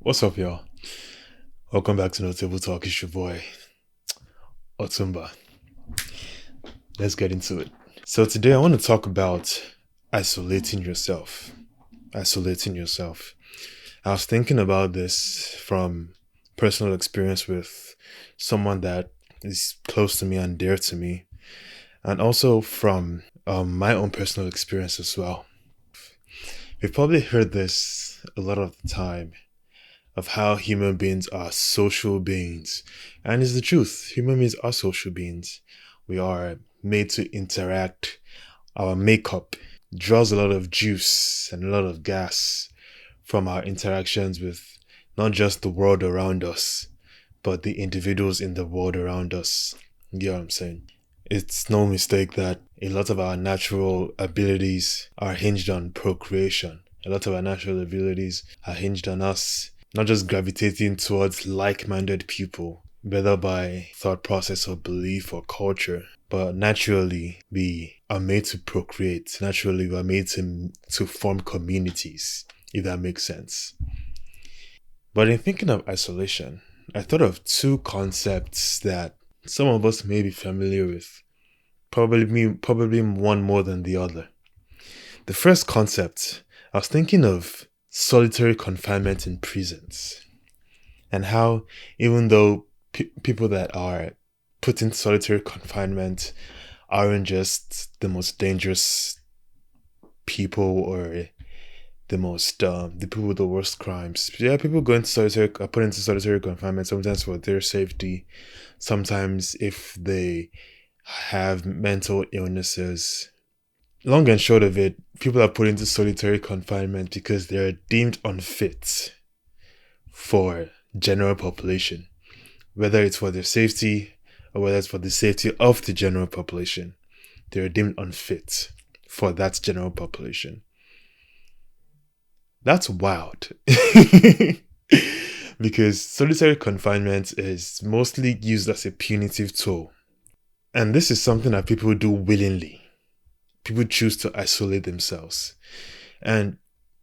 What's up, y'all? Welcome back to No Table Talk. It's your boy, Otunba. Let's get into it. So today I want to talk about isolating yourself. Isolating yourself. I was thinking about this from personal experience with someone that is close to me and dear to me, and also from my own personal experience as well. You've probably heard this a lot of the time of how human beings are social beings. And it's the truth. Human beings are social beings. We are made to interact. Our makeup draws a lot of juice and a lot of gas from our interactions with not just the world around us, but the individuals in the world around us. You get what I'm saying? It's no mistake that a lot of our natural abilities are hinged on procreation. A lot of our natural abilities are hinged on us not just gravitating towards like-minded people, whether by thought process or belief or culture, but naturally we are made to procreate. Naturally we are made to form communities, if that makes sense. But in thinking of isolation, I thought of two concepts that some of us may be familiar with, probably one more than the other. The first concept, I was thinking of solitary confinement in prisons, and how even though people that are put in solitary confinement aren't just the most dangerous people or the people with the worst crimes. Yeah, people are put into solitary confinement sometimes for their safety, sometimes if they have mental illnesses. Long and short of it, people are put into solitary confinement because they're deemed unfit for general population, whether it's for their safety or whether it's for the safety of the general population. They're deemed unfit for that general population. That's wild. Because solitary confinement is mostly used as a punitive tool. And this is something that people do willingly. People choose to isolate themselves. And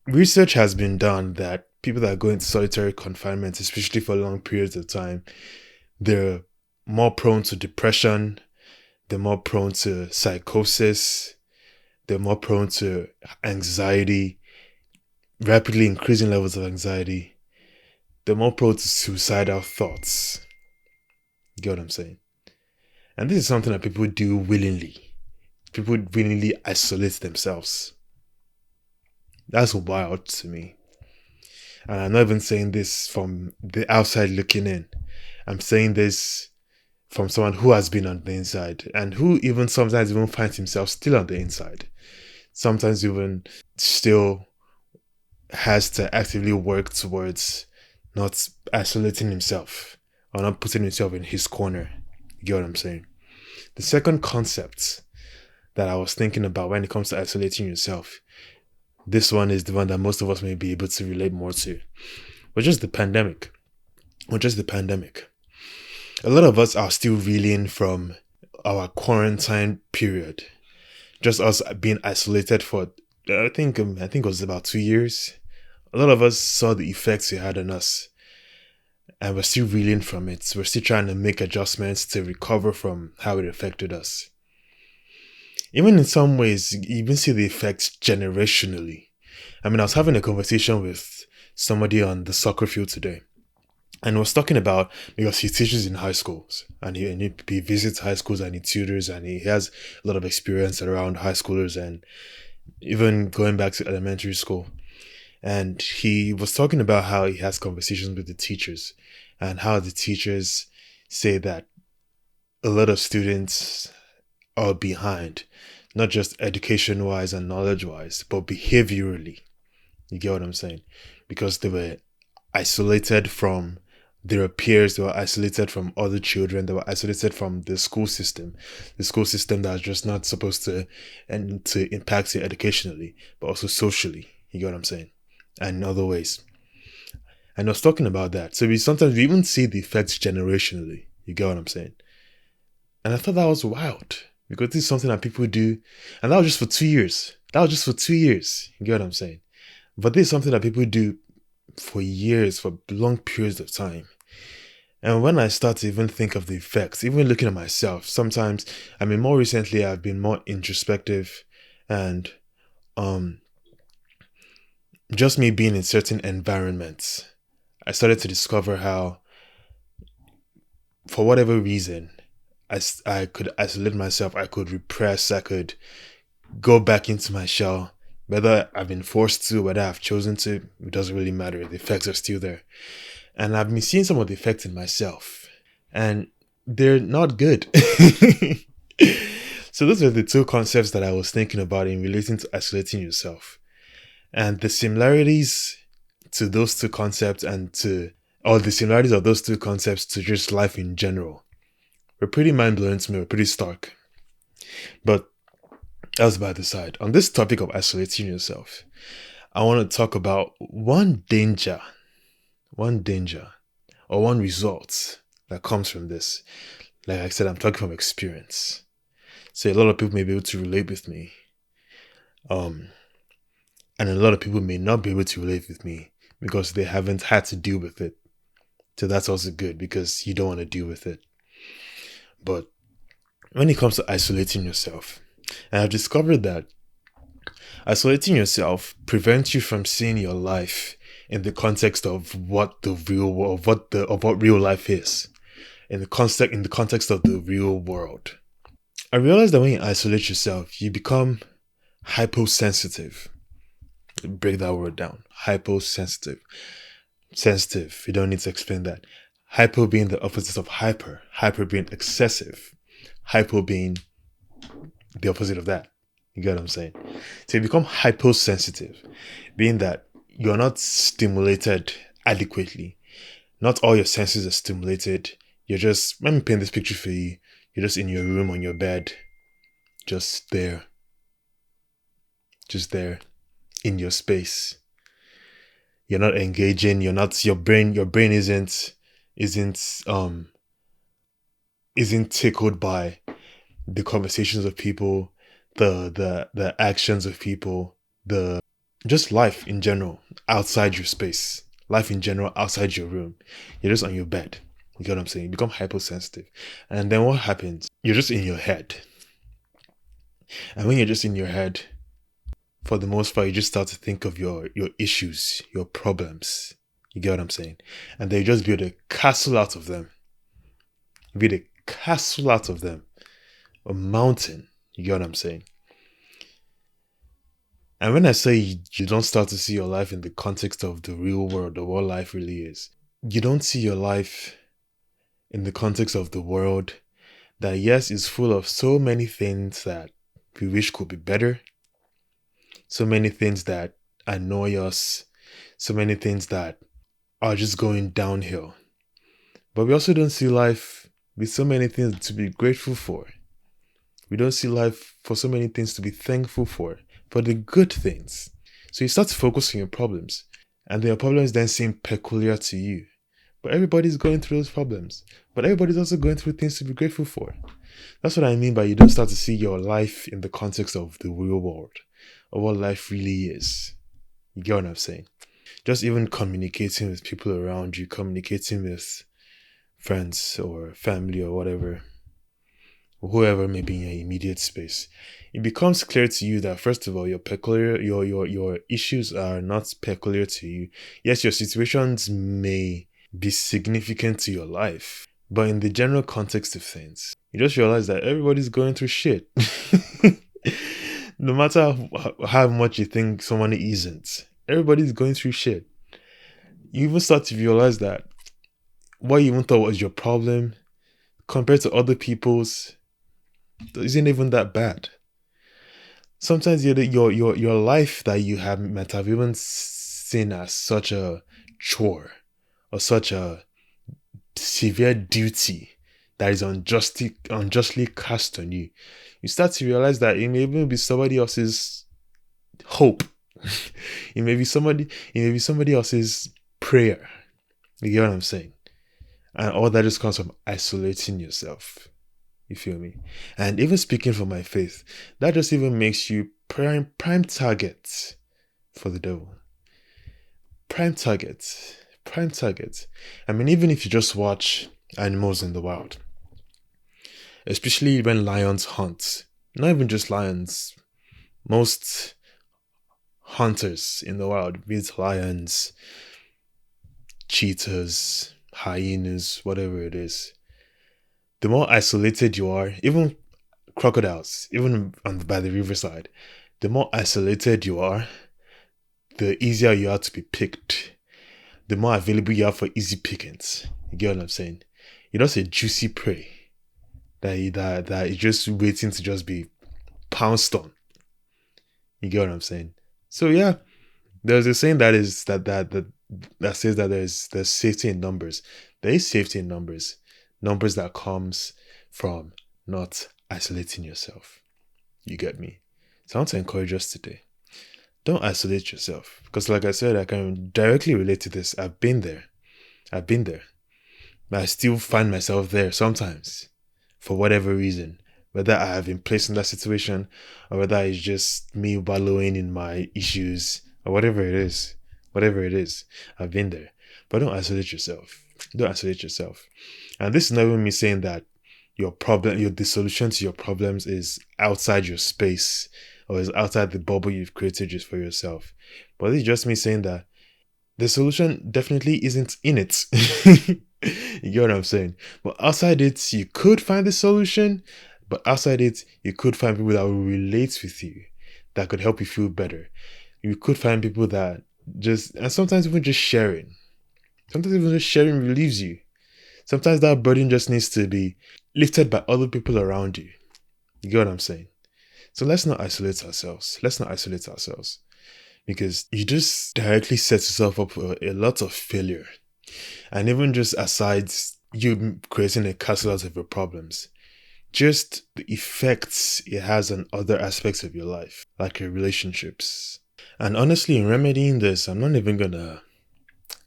research has been done that people that go into solitary confinement, especially for long periods of time, they're more prone to depression, they're more prone to psychosis, they're more prone to anxiety, rapidly increasing levels of anxiety, they're more prone to suicidal thoughts. You get what I'm saying? And this is something that people do willingly. People willingly isolate themselves. That's wild to me. And I'm not even saying this from the outside looking in. I'm saying this from someone who has been on the inside and who even sometimes even finds himself still on the inside. Sometimes even still has to actively work towards not isolating himself or not putting himself in his corner. You get what I'm saying? The second concept that I was thinking about when it comes to isolating yourself, this one is the one that most of us may be able to relate more to, which is the pandemic. A lot of us are still reeling from our quarantine period. Just us being isolated for, I think it was about 2 years. A lot of us saw the effects it had on us, and we're still reeling from it. We're still trying to make adjustments to recover from how it affected us. Even in some ways, you even see the effects generationally. I was having a conversation with somebody on the soccer field today, and was talking about, because he teaches in high schools, and he visits high schools and he tutors, and he has a lot of experience around high schoolers and even going back to elementary school. And he was talking about how he has conversations with the teachers and how the teachers say that a lot of students are behind, not just education wise and knowledge wise, but behaviorally. You get what I'm saying? Because they were isolated from their peers, they were isolated from other children, they were isolated from the school system that's just not supposed to impact you educationally, but also socially. You get what I'm saying? And in other ways. And I was talking about that. So sometimes we even see the effects generationally. You get what I'm saying? And I thought that was wild, because this is something that people do, and that was just for 2 years. You get what I'm saying? But this is something that people do for years, for long periods of time. And when I start to even think of the effects, even looking at myself, sometimes, more recently I've been more introspective, and just me being in certain environments, I started to discover how, for whatever reason, I could isolate myself, I could repress, I could go back into my shell. Whether I've been forced to, whether I've chosen to, it doesn't really matter. The effects are still there. And I've been seeing some of the effects in myself, and they're not good. So those are the two concepts that I was thinking about in relating to isolating yourself. And the similarities to those two concepts or the similarities of those two concepts to just life in general were pretty mind-blowing to me, were pretty stark. But that's by the side. On this topic of isolating yourself, I want to talk about one danger or one result that comes from this. Like I said, I'm talking from experience. So a lot of people may be able to relate with me. And a lot of people may not be able to relate with me because they haven't had to deal with it. So that's also good, because you don't want to deal with it. But when it comes to isolating yourself, and I've discovered that isolating yourself prevents you from seeing your life in the context of what the real world, of what real life is, in the context of the real world. I realized that when you isolate yourself, you become hyposensitive. Break that word down. Hyposensitive. Sensitive. You don't need to explain that. Hypo being the opposite of hyper. Hyper being excessive. Hypo being the opposite of that. You get what I'm saying? So you become hyposensitive, being that you're not stimulated adequately. Not all your senses are stimulated. You're just, let me paint this picture for you. You're just in your room on your bed, just there in your space. You're not engaging. Your brain isn't tickled by the conversations of people, the actions of people, just life in general outside your space, life in general outside your room. You're just on your bed. You get what I'm saying? You become hypersensitive. And then what happens? You're just in your head. And when you're just in your head, for the most part, you just start to think of your issues, your problems. You get what I'm saying? And then you just build a castle out of them. You build a castle out of them. A mountain. You get what I'm saying? And when I say you don't start to see your life in the context of the real world, of what life really is, you don't see your life in the context of the world that, yes, is full of so many things that we wish could be better, so many things that annoy us, so many things that are just going downhill. But we also don't see life with so many things to be grateful for. We don't see life for so many things to be thankful for the good things. So you start to focus on your problems, and your problems then seem peculiar to you. But everybody's going through those problems. But everybody's also going through things to be grateful for. That's what I mean by you don't start to see your life in the context of the real world, of what life really is. You get what I'm saying? Just even communicating with people around you, communicating with friends or family or whatever, or whoever may be in your immediate space, it becomes clear to you that, first of all, your issues are not peculiar to you. Yes, your situations may be significant to your life, but in the general context of things, you just realize that everybody's going through shit. No matter how much you think someone isn't, everybody's going through shit. You even start to realize that what you even thought was your problem, compared to other people's, isn't even that bad. Sometimes your life that you might have even seen as such a chore or such a severe duty that is unjustly cast on you, you start to realize that it may even be somebody else's hope. It may be somebody else's prayer. You get what I'm saying? And all that just comes from isolating yourself. You feel me? And even speaking for my faith, that just even makes you prime target for the devil. prime target. Prime target. I mean, even if you just watch animals in the wild, especially when lions hunt, not even just lions, most hunters in the wild, be it lions, cheetahs, hyenas, whatever it is, the more isolated you are, even crocodiles, even by the riverside, the more isolated you are, the easier you are to be picked, the more available you are for easy pickings. You get what I'm saying? You're just a juicy prey that is just waiting to just be pounced on. You get what I'm saying? So yeah, there's a saying that says that there's safety in numbers. There is safety in numbers. Numbers that comes from not isolating yourself. You get me? So I want to encourage us today. Don't isolate yourself. Because like I said, I can directly relate to this. I've been there. But I still find myself there sometimes. For whatever reason. Whether I have been placed in that situation, or whether it's just me wallowing in my issues, or whatever it is. Whatever it is. I've been there. But don't isolate yourself. Don't isolate yourself. And this is not even me saying that the solution to your problems is outside your space, or is outside the bubble you've created just for yourself. But it's just me saying that the solution definitely isn't in it. You get what I'm saying? But outside it, you could find the solution. But outside it, you could find people that will relate with you, that could help you feel better. You could find people that and sometimes even just sharing. Sometimes even just sharing relieves you. Sometimes that burden just needs to be lifted by other people around you. You get what I'm saying? So let's not isolate ourselves. Because you just directly set yourself up for a lot of failure. And even just aside you creating a castle out of your problems, just the effects it has on other aspects of your life, like your relationships. And honestly, in remedying this, I'm not even gonna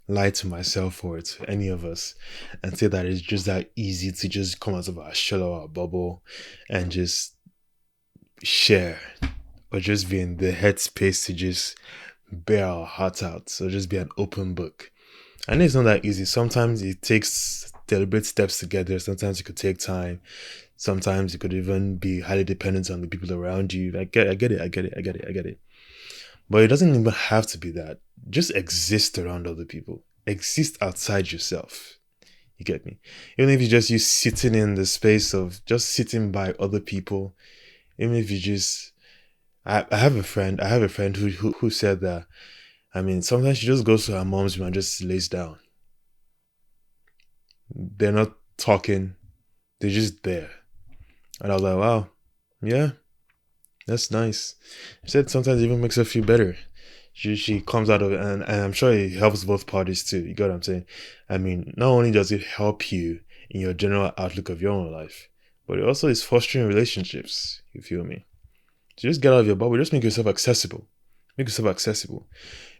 lie to myself or to any of us and say that it's just that easy to just come out of our shell or our bubble and just share, or just be in the headspace to just bear our hearts out, or just be an open book. I know it's not that easy. Sometimes it takes deliberate steps to get there. Sometimes it could take time. Sometimes it could even be highly dependent on the people around you. I get it. But it doesn't even have to be that. Just exist around other people. Exist outside yourself. You get me? Even if you sitting in the space of just sitting by other people. Even if you just... I have a friend who said that, I mean, sometimes she just goes to her mom's room and just lays down. They're not talking. They're just there. And I was like, wow, yeah, that's nice. She said sometimes it even makes her feel better. She comes out of it, and I'm sure it helps both parties too. You get what I'm saying? I mean, not only does it help you in your general outlook of your own life, but it also is fostering relationships. You feel me? So just get out of your bubble. Just make yourself accessible.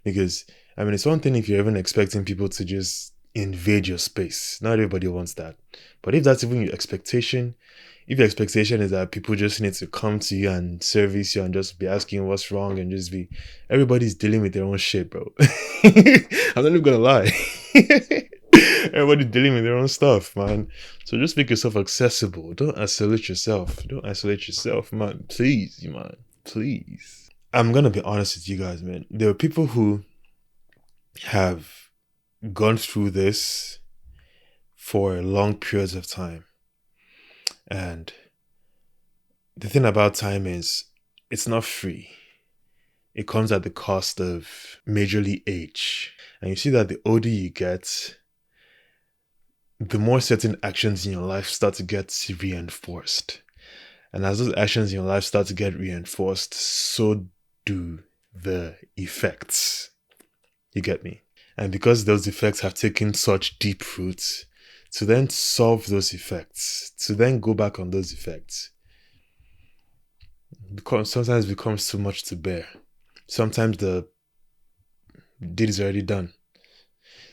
Because, I mean, it's one thing if you're even expecting people to just invade your space. Not everybody wants that. But if that's even your expectation, if your expectation is that people just need to come to you and service you and just be asking what's wrong and just be... Everybody's dealing with their own shit, bro. I'm not even gonna lie. Everybody's dealing with their own stuff, man. So just make yourself accessible. Don't isolate yourself, man. Please, man. Please. I'm gonna be honest with you guys, man. There are people who have gone through this for long periods of time. And the thing about time is, it's not free. It comes at the cost of majorly age. And you see that the older you get, the more certain actions in your life start to get reinforced. And as those actions in your life start to get reinforced, so do the effects. You get me? And because those effects have taken such deep roots, to then solve those effects, to then go back on those effects, sometimes becomes too much to bear. Sometimes the deed is already done.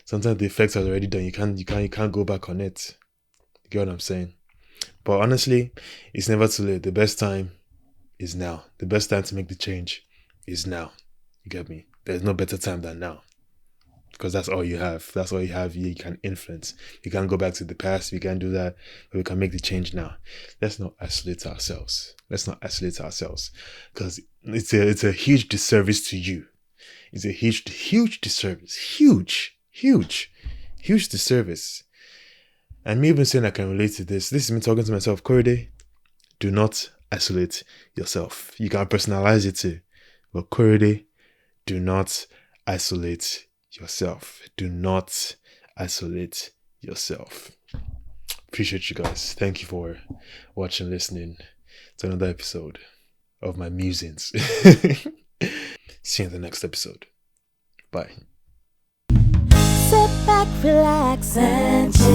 Sometimes the effects are already done. You can't go back on it. You get what I'm saying? But honestly, it's never too late. The best time is now. The best time to make the change is now. You get me? There's no better time than now. because that's all you have. That's all you have. You can influence. You can't go back to the past. We can't do that, but we can make the change now. Let's not isolate ourselves. Let's not isolate ourselves, because it's a huge disservice to you. It's a huge disservice. Huge disservice. And me even saying I can relate to this. This is me talking to myself. Korede, do not isolate yourself. You can personalize it too, but Korede, do not isolate yourself. Do not isolate yourself. Appreciate you guys. Thank you for watching, listening to another episode of my musings. See you in the next episode. Bye. Sit back, relax, and chill.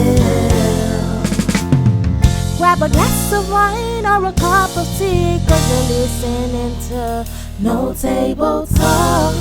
Grab a glass of wine or a cup of tea, 'cause you're listening to No Table Talk.